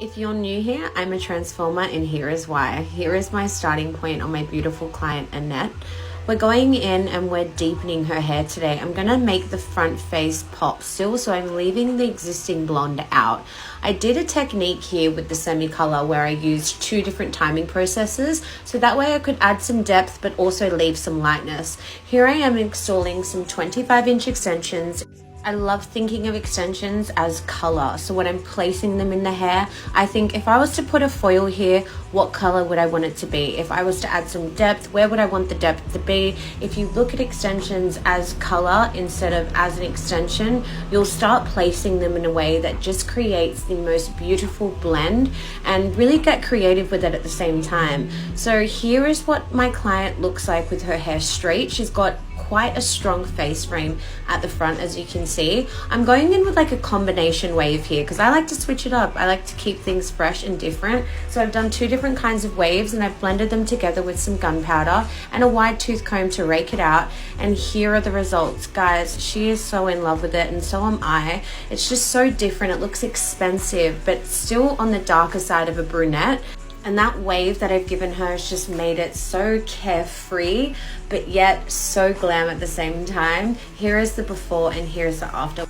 If you're new here, I'm a transformer and here is why. Here is my starting point on my beautiful client Annette. We're going in and we're deepening her hair today. I'm gonna make the front face pop still, so I'm leaving the existing blonde out. I did a technique here with the semi-color where I used two different timing processes, so that way I could add some depth but also leave some lightness. Here I am installing some 25-inch extensions. I love thinking of extensions as color. So when I'm placing them in the hair, I think if I was to put a foil here, what color would I want it to be? If I was to add some depth, where would I want the depth to be? If you look at extensions as color instead of as an extension, you'll start placing them in a way that just creates the most beautiful blend and really get creative with it at the same time. So here is what my client looks like with her hair straight. She's got quite a strong face frame at the front, as you can see. I'm going in with like a combination wave here because I like to switch it up. I like to keep things fresh and different. So I've done two different kinds of waves and I've blended them together with some gunpowder and a wide tooth comb to rake it out. And here are the results, guys. She is so in love with it and so am I. It's just so different. It looks expensive, but still on the darker side of a brunette. And that wave that I've given her has just made it so carefree, but yet so glam at the same time. Here is the before and here's the after.